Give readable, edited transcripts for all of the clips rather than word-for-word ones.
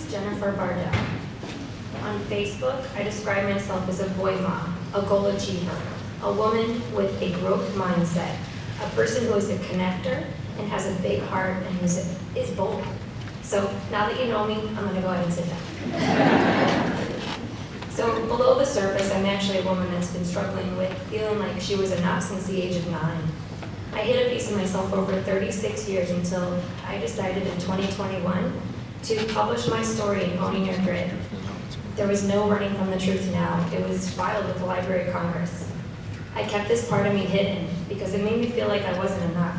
is Jennifer Bardot. On Facebook, I describe myself as a boy mom, a goal achiever, a woman with a growth mindset, a person who is a connector and has a big heart and is bold. So now that you know me, I'm going to go ahead and sit down. So below the surface, I'm actually a woman that's been struggling with feeling like she was enough since the age of 9. I hid a piece of myself over 36 years until I decided in 2021 to publish my story in Owning Your Grit. There was no running from the truth now. It was filed with the Library of Congress. I kept this part of me hidden because it made me feel like I wasn't enough,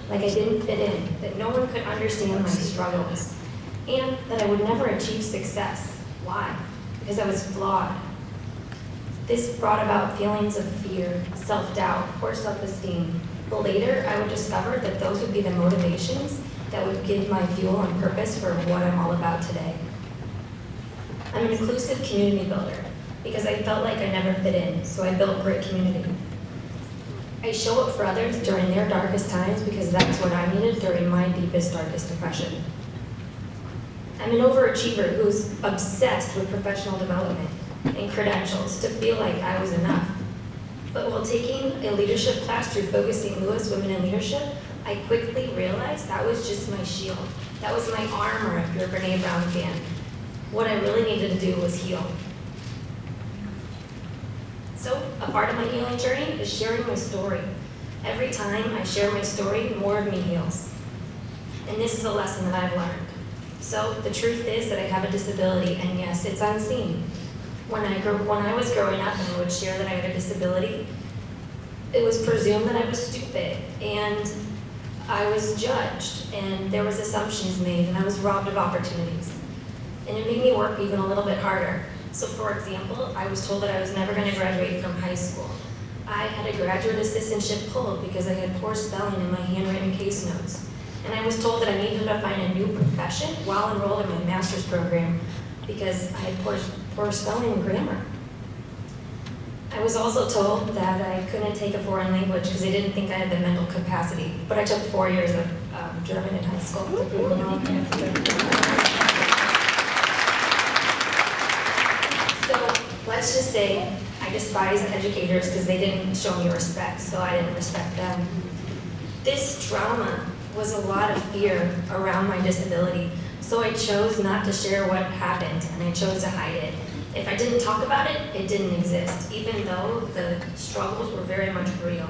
like I didn't fit in, that no one could understand my struggles, and that I would never achieve success. Why? Because I was flawed. This brought about feelings of fear, self-doubt, poor self-esteem. But later, I would discover that those would be the motivations that would give my fuel and purpose for what I'm all about today. I'm an inclusive community builder because I felt like I never fit in, so I built Grit Community. I show up for others during their darkest times because that's what I needed during my deepest, darkest depression. I'm an overachiever who's obsessed with professional development and credentials to feel like I was enough. But while taking a leadership class through Focusing Lewis Women in Leadership, I quickly realized that was just my shield. That was my armor if you're a Brene Brown fan. What I really needed to do was heal. So a part of my healing journey is sharing my story. Every time I share my story, more of me heals. And this is a lesson that I've learned. So the truth is that I have a disability, and yes, it's unseen. When I was growing up and I would share that I had a disability, it was presumed that I was stupid, and I was judged, and there was assumptions made, and I was robbed of opportunities. And it made me work even a little bit harder. So for example, I was told that I was never going to graduate from high school. I had a graduate assistantship pulled because I had poor spelling in my handwritten case notes. And I was told that I needed to find a new profession while enrolled in my master's program because I had poor spelling and grammar. I was also told that I couldn't take a foreign language because they didn't think I had the mental capacity. But I took 4 years of German in high school. So let's just say I despise educators because they didn't show me respect, so I didn't respect them. This trauma was a lot of fear around my disability, so I chose not to share what happened, and I chose to hide it. If I didn't talk about it, it didn't exist, even though the struggles were very much real.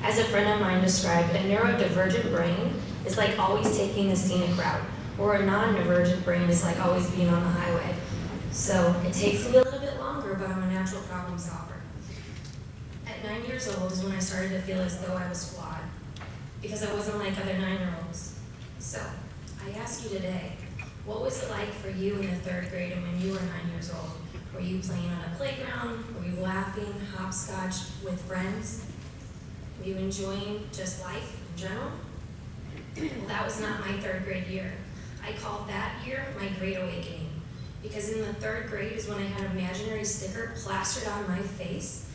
As a friend of mine described, a neurodivergent brain is like always taking the scenic route, or a non-divergent brain is like always being on the highway. So it takes me a little bit longer, but I'm a natural problem solver. At 9 years old is when I started to feel as though I was flawed, because I wasn't like other 9-year-olds. So I ask you today, what was it like for you in the 3rd grade and when you were 9 years old? Were you playing on a playground? Were you laughing, hopscotch with friends? Were you enjoying just life in general? Well, that was not my 3rd grade year. I called that year my Great Awakening, because in the 3rd grade is when I had an imaginary sticker plastered on my face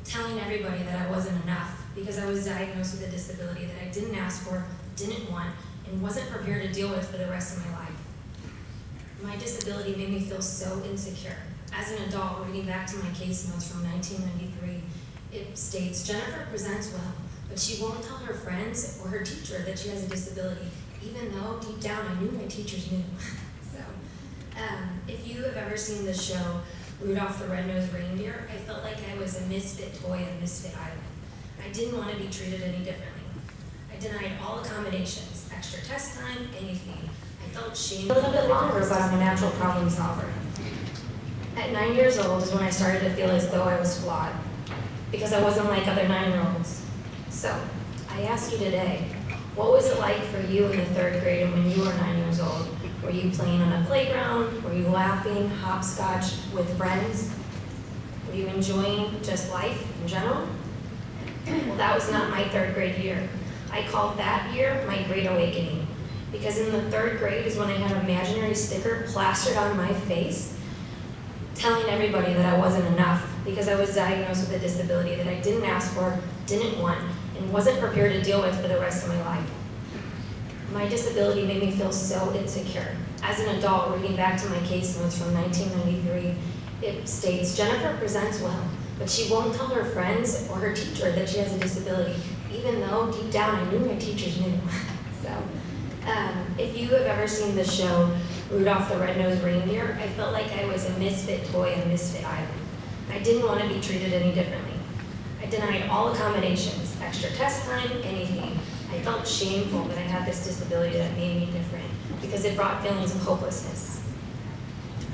telling everybody that I wasn't enough because I was diagnosed with a disability that I didn't ask for, didn't want, and wasn't prepared to deal with for the rest of my life. My disability made me feel so insecure. As an adult, reading back to my case notes from 1993, it states, Jennifer presents well, but she won't tell her friends or her teacher that she has a disability, even though deep down I knew my teachers knew. So, if you have ever seen the show Rudolph the Red-Nosed Reindeer, I felt like I was a misfit toy on a misfit island. I didn't want to be treated any differently. I denied all accommodations, extra test time, anything. I felt shame. A little bit longer, but I'm a natural problem solver. At 9 years old is when I started to feel as though I was flawed, because I wasn't like other 9-year-olds. So I ask you today, what was it like for you in the 3rd grade and when you were 9 years old? Were you playing on a playground? Were you laughing, hopscotch with friends? Were you enjoying just life in general? Well, that was not my 3rd grade year. I called that year my Great Awakening, because in the 3rd grade is when I had an imaginary sticker plastered on my face telling everybody that I wasn't enough because I was diagnosed with a disability that I didn't ask for, didn't want, and wasn't prepared to deal with for the rest of my life. My disability made me feel so insecure. As an adult, reading back to my case notes from 1993, it states, Jennifer presents well, but she won't tell her friends or her teacher that she has a disability, even though deep down I knew my teachers knew. So, if you have ever seen the show Rudolph the Red-Nosed Reindeer, I felt like I was a misfit toy on a misfit island. I didn't want to be treated any differently. I denied all accommodations, extra test time, anything. I felt shameful that I had this disability that made me different because it brought feelings of hopelessness.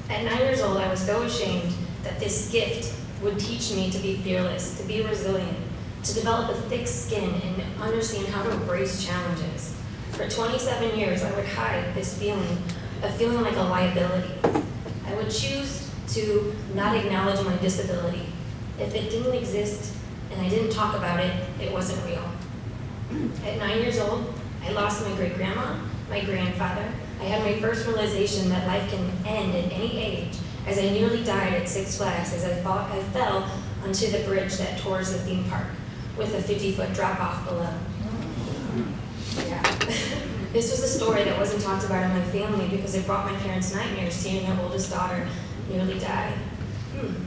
At 9 years old, I was so ashamed that this gift would teach me to be fearless, to be resilient, to develop a thick skin and understand how to embrace challenges. For 27 years, I would hide this feeling of feeling like a liability. I would choose to not acknowledge my disability. If it didn't exist and I didn't talk about it, it wasn't real. At 9 years old, I lost my great-grandma, my grandfather. I had my first realization that life can end at any age, as I nearly died at Six Flags as I fell onto the bridge that tours the theme park with a 50-foot drop-off below. Yeah. This was a story that wasn't talked about in my family because it brought my parents nightmares seeing their oldest daughter nearly die.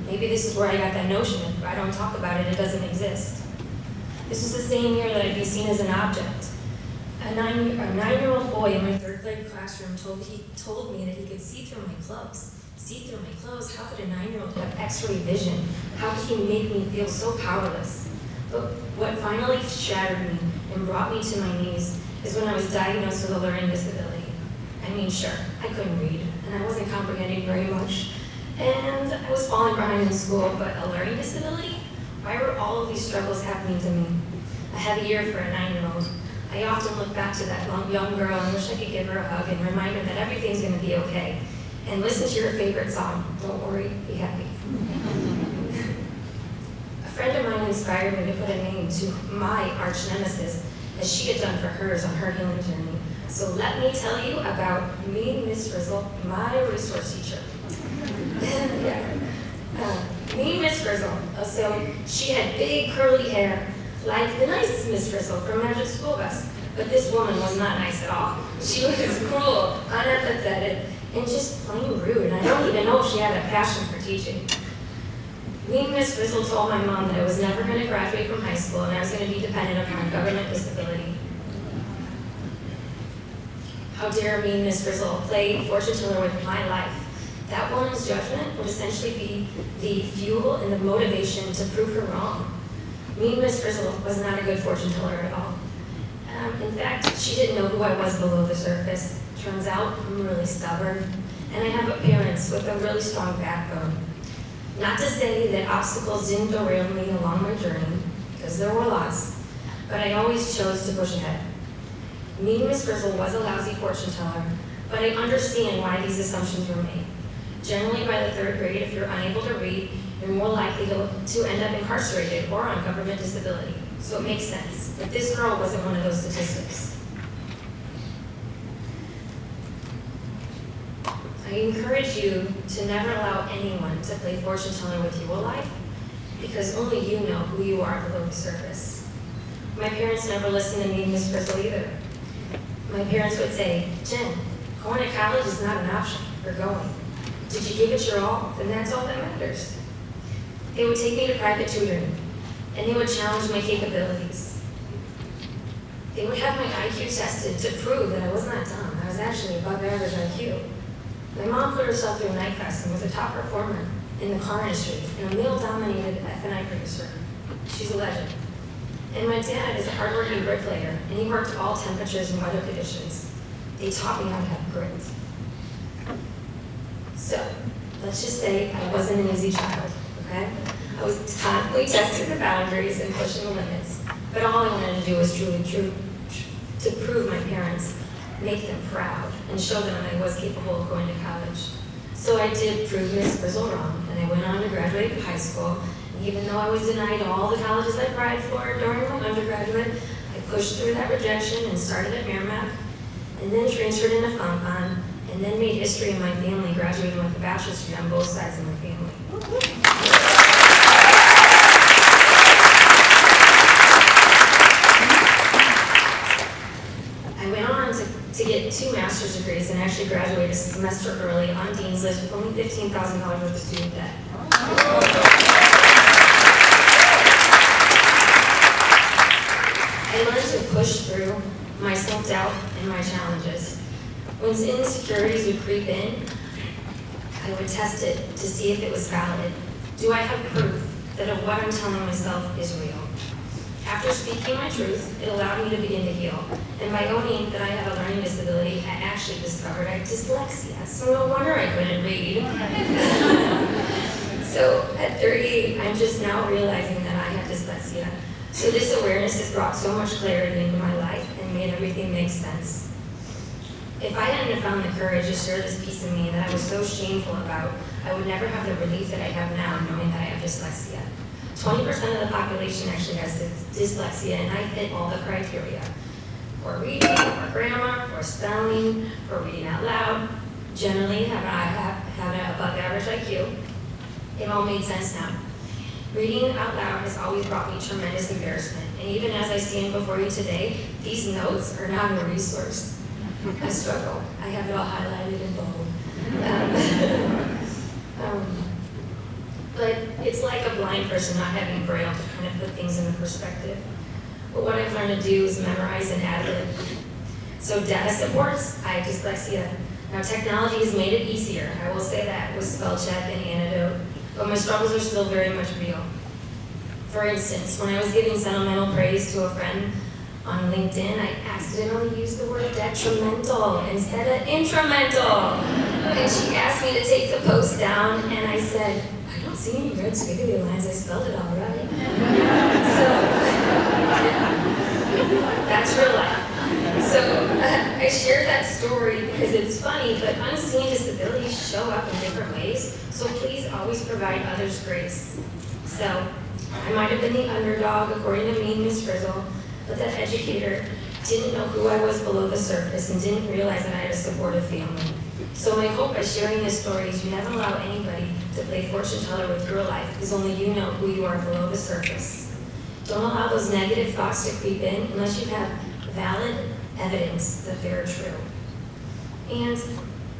Maybe this is where I got that notion, if I don't talk about it, it doesn't exist. This was the same year that I'd be seen as an object. A nine-year-old boy in my third grade classroom told me that he could see through my clothes. See through my clothes? How could a 9-year-old have X-ray vision? How could he make me feel so powerless? But what finally shattered me and brought me to my knees is when I was diagnosed with a learning disability. I mean, sure, I couldn't read, and I wasn't comprehending very much, and I was falling behind in school, but a learning disability? Why were all of these struggles happening to me? A heavy year for a 9-year-old. I often look back to that young girl and wish I could give her a hug and remind her that everything's going to be okay. And listen to your favorite song, Don't Worry, Be Happy. A friend of mine inspired me to put a name to my arch nemesis as she had done for hers on her healing journey. So let me tell you about me, Miss Frizzle, my resource teacher. Me, Miss Frizzle. So she had big curly hair, like the nice Miss Frizzle from Magic School Bus. But this woman was not nice at all. She was cruel, unempathetic, and just plain rude. And I don't even know if she had a passion for teaching. Me, Miss Frizzle, told my mom that I was never going to graduate from high school and I was going to be dependent upon government disability. How dare me, Miss Frizzle, play fortune teller with my life? That woman's judgment would essentially be the fuel and the motivation to prove her wrong. Me, Miss Frizzle, was not a good fortune teller at all. In fact, she didn't know who I was below the surface. Turns out I'm really stubborn, and I have parents with a really strong backbone. Not to say that obstacles didn't derail me along my journey, because there were lots, but I always chose to push ahead. Me, Miss Frizzle, was a lousy fortune teller, but I understand why these assumptions were made. Generally, by the third grade, if you're unable to read, you're more likely to end up incarcerated or on government disability. So it makes sense. But this girl wasn't one of those statistics. I encourage you to never allow anyone to play fortune teller with your life because only you know who you are below the surface. My parents never listened to me and Miss Frizzle either. My parents would say, Jen, going to college is not an option. You're going. Did you give it your all? Then that's all that matters. They would take me to private tutoring, and they would challenge my capabilities. They would have my IQ tested to prove that I was not dumb. I was actually above average IQ. My mom put herself through night class and was a top performer in the car industry and a male-dominated F&I producer. She's a legend. And my dad is a hardworking bricklayer, and he worked all temperatures and weather conditions. They taught me how to have grit. So, let's just say I wasn't an easy child, okay? I was constantly testing the boundaries and pushing the limits. But all I wanted to do was to prove my parents, make them proud, and show them I was capable of going to college. So I did prove Miss Frizzle wrong, and I went on to graduate high school. And even though I was denied all the colleges I applied for during my undergraduate, I pushed through that rejection and started at Merrimack, and then transferred into Fontbonne, and then made history in my family, graduating with a bachelor's degree on both sides of my family. I went on to get 2 master's degrees and actually graduate a semester early on Dean's List with only $15,000 worth of student debt. I learned to push through my self-doubt and my challenges. When insecurities would creep in, I would test it to see if it was valid. Do I have proof that what I'm telling myself is real? After speaking my truth, it allowed me to begin to heal. And by owning that I have a learning disability, I actually discovered I had dyslexia, so no wonder I couldn't read. So at 38, I'm just now realizing that I have dyslexia. So this awareness has brought so much clarity into my life and made everything make sense. If I hadn't have found the courage to share this piece of me that I was so shameful about, I would never have the relief that I have now knowing that I have dyslexia. 20% of the population actually has dyslexia, and I fit all the criteria. For reading, for grammar, for spelling, for reading out loud. Generally, I have an above average IQ. It all made sense now. Reading out loud has always brought me tremendous embarrassment, and even as I stand before you today, these notes are not a resource. I struggle. I have it all highlighted in bold. But it's like a blind person not having Braille to kind of put things into perspective. But what I've learned to do is memorize and ad-lib. So data supports, I have dyslexia. Now technology has made it easier, I will say that, with spell check and antidote, but my struggles are still very much real. For instance, when I was giving sentimental praise to a friend on LinkedIn, I accidentally used the word detrimental instead of instrumental. And she asked me to take the post down, and I said, I don't see any red squiggly lines, I spelled it all right. So, that's real life. So, I shared that story because it's funny, but unseen disabilities show up in different ways, so please always provide others grace. So, I might have been the underdog, according to me, Miss Frizzle, but that educator didn't know who I was below the surface and didn't realize that I had a supportive family. So my hope by sharing this story is you never allow anybody to play fortune teller with your life, because only you know who you are below the surface. Don't allow those negative thoughts to creep in unless you have valid evidence that they're true. And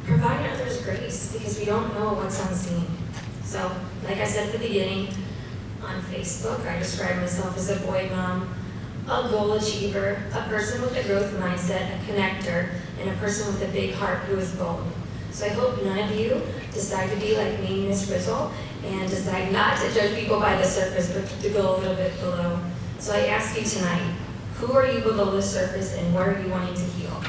provide others grace, because we don't know what's unseen. So, like I said at the beginning, on Facebook, I describe myself as a boy mom, a goal achiever, a person with a growth mindset, a connector, and a person with a big heart who is bold. So I hope none of you decide to be like me, Miss Frizzle, and decide not to judge people by the surface, but to go a little bit below. So I ask you tonight, who are you below the surface and where are you wanting to heal?